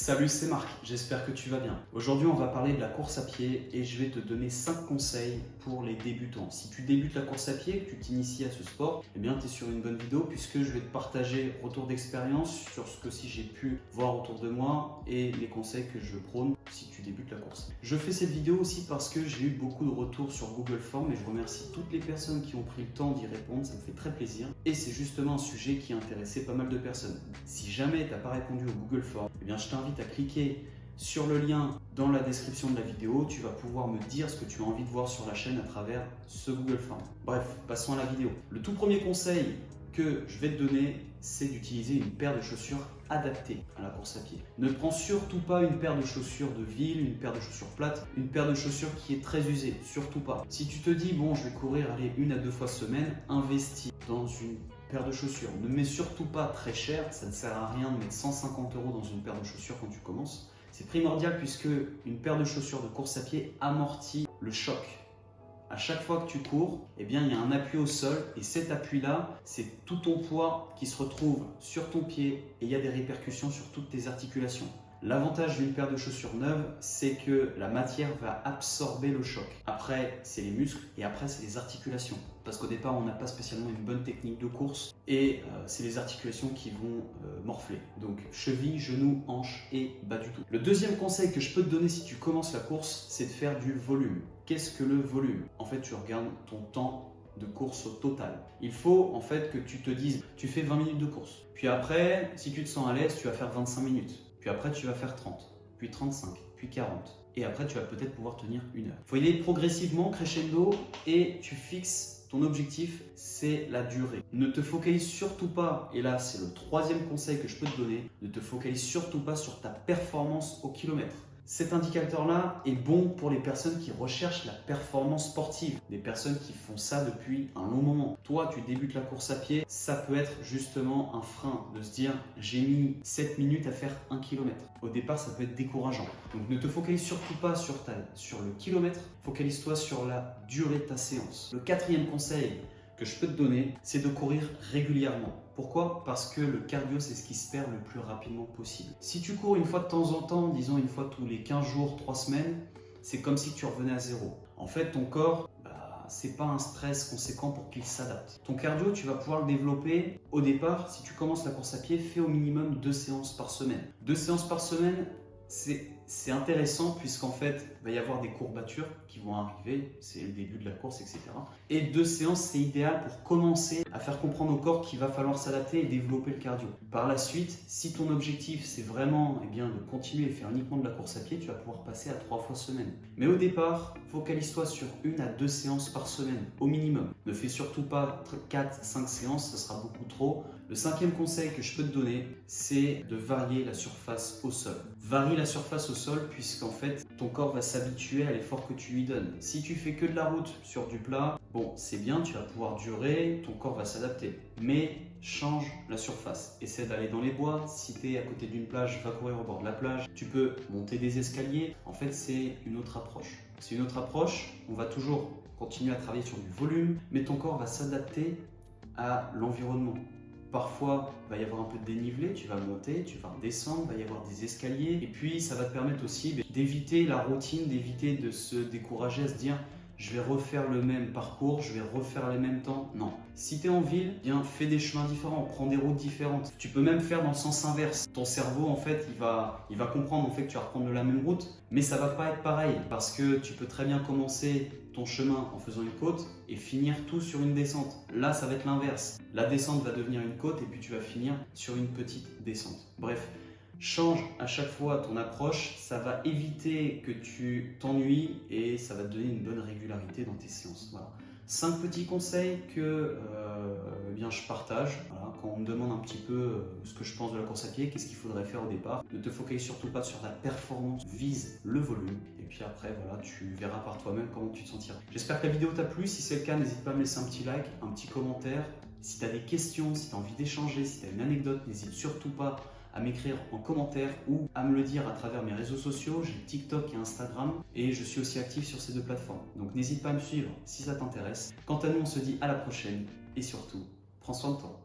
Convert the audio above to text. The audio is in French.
Salut, c'est Marc, j'espère que tu vas bien. Aujourd'hui, on va parler de la course à pied et je vais te donner 5 conseils pour les débutants. Si tu débutes la course à pied, que tu t'inities à ce sport, eh bien, tu es sur une bonne vidéo puisque je vais te partager retour d'expérience sur ce que si j'ai pu voir autour de moi et les conseils que je prône si tu débutes la course. Je fais cette vidéo aussi parce que j'ai eu beaucoup de retours sur Google Forms et je remercie toutes les personnes qui ont pris le temps d'y répondre, ça me fait très plaisir. Et c'est justement un sujet qui a intéressé pas mal de personnes. Si jamais tu n'as pas répondu au Google Forms, eh bien, je t'invite à cliquer sur le lien dans la description de la vidéo. Tu vas pouvoir me dire ce que tu as envie de voir sur la chaîne à travers ce Google Forms. Bref, passons à la vidéo. Le tout premier conseil que je vais te donner, c'est d'utiliser une paire de chaussures adaptée à la course à pied. Ne prends surtout pas une paire de chaussures de ville, une paire de chaussures plates, une paire de chaussures qui est très usée, surtout pas. Si tu te dis, bon, je vais courir 1 à 2 fois semaine, investis dans une paire de chaussures. Ne mets surtout pas très cher, ça ne sert à rien de mettre 150 € dans une paire de chaussures quand tu commences. C'est primordial puisque une paire de chaussures de course à pied amortit le choc. À chaque fois que tu cours, eh bien, il y a un appui au sol et cet appui-là, c'est tout ton poids qui se retrouve sur ton pied et il y a des répercussions sur toutes tes articulations. L'avantage d'une paire de chaussures neuves, c'est que la matière va absorber le choc. Après, c'est les muscles et après, c'est les articulations. Parce qu'au départ, on n'a pas spécialement une bonne technique de course et c'est les articulations qui vont morfler. Donc, cheville, genou, hanche et bas du tout. Le deuxième conseil que je peux te donner si tu commences la course, c'est de faire du volume. Qu'est-ce que le volume? En fait, tu regardes ton temps de course au total. Il faut en fait que tu te dises, tu fais 20 minutes de course. Puis après, si tu te sens à l'aise, tu vas faire 25 minutes. Puis après, tu vas faire 30, puis 35, puis 40. Et après, tu vas peut-être pouvoir tenir 1 heure. Il faut y aller progressivement, crescendo, et tu fixes ton objectif, c'est la durée. Ne te focalise surtout pas, et là, c'est le troisième conseil que je peux te donner, ne te focalise surtout pas sur ta performance au kilomètre. Cet indicateur-là est bon pour les personnes qui recherchent la performance sportive, des personnes qui font ça depuis un long moment. Toi, tu débutes la course à pied, ça peut être justement un frein de se dire j'ai mis 7 minutes à faire 1 km. Au départ, ça peut être décourageant. Donc ne te focalise surtout pas sur le kilomètre, focalise-toi sur la durée de ta séance. Le quatrième conseil que je peux te donner, c'est de courir régulièrement. Pourquoi? Parce que le cardio, c'est ce qui se perd le plus rapidement possible. Si tu cours une fois de temps en temps, disons une fois tous les 15 jours, 3 semaines, c'est comme si tu revenais à zéro. En fait, ton corps, c'est pas un stress conséquent pour qu'il s'adapte. Ton cardio, tu vas pouvoir le développer au départ. Si tu commences la course à pied, fais au minimum 2 séances par semaine. 2 séances par semaine, c'est intéressant puisqu'en fait, il va y avoir des courbatures qui vont arriver, c'est le début de la course, etc. Et 2 séances, c'est idéal pour commencer à faire comprendre au corps qu'il va falloir s'adapter et développer le cardio. Par la suite, si ton objectif, c'est vraiment de continuer et faire uniquement de la course à pied, tu vas pouvoir passer à 3 fois semaine. Mais au départ, focalise-toi sur 1 à 2 séances par semaine, au minimum. Ne fais surtout pas 4-5 séances, ce sera beaucoup trop. Le 5e conseil que je peux te donner, c'est de varier la surface au sol. Varie la surface au sol puisqu'en fait, ton corps va s'habituer à l'effort que tu lui donnes. Si tu fais que de la route sur du plat, bon, c'est bien, tu vas pouvoir durer, ton corps va s'adapter. Mais change la surface. Essaie d'aller dans les bois. Si tu es à côté d'une plage, va courir au bord de la plage. Tu peux monter des escaliers. En fait, c'est une autre approche. C'est une autre approche. On va toujours continuer à travailler sur du volume, mais ton corps va s'adapter à l'environnement. Parfois, il va y avoir un peu de dénivelé, tu vas monter, tu vas redescendre, il va y avoir des escaliers. Et puis, ça va te permettre aussi d'éviter la routine, d'éviter de se décourager à se dire je vais refaire le même parcours, je vais refaire les mêmes temps. Non. Si tu es en ville, bien fais des chemins différents, prends des routes différentes. Tu peux même faire dans le sens inverse. Ton cerveau, en fait, il va comprendre en fait, que tu vas reprendre la même route, mais ça va pas être pareil parce que tu peux très bien commencer ton chemin en faisant une côte et finir tout sur une descente. Là, ça va être l'inverse. La descente va devenir une côte et puis tu vas finir sur une petite descente. Bref. Change à chaque fois ton approche, ça va éviter que tu t'ennuies et ça va te donner une bonne régularité dans tes séances. Voilà. 5 petits conseils que je partage. Voilà. Quand on me demande un petit peu ce que je pense de la course à pied, qu'est-ce qu'il faudrait faire au départ, ne te focalise surtout pas sur la performance, vise le volume et puis après voilà, tu verras par toi-même comment tu te sentiras. J'espère que la vidéo t'a plu, si c'est le cas n'hésite pas à me laisser un petit like, un petit commentaire. Si tu as des questions, si tu as envie d'échanger, si tu as une anecdote, n'hésite surtout pas à m'écrire en commentaire ou à me le dire à travers mes réseaux sociaux. J'ai TikTok et Instagram et je suis aussi actif sur ces 2 plateformes. Donc n'hésite pas à me suivre si ça t'intéresse. Quant à nous, on se dit à la prochaine et surtout, prends soin de toi.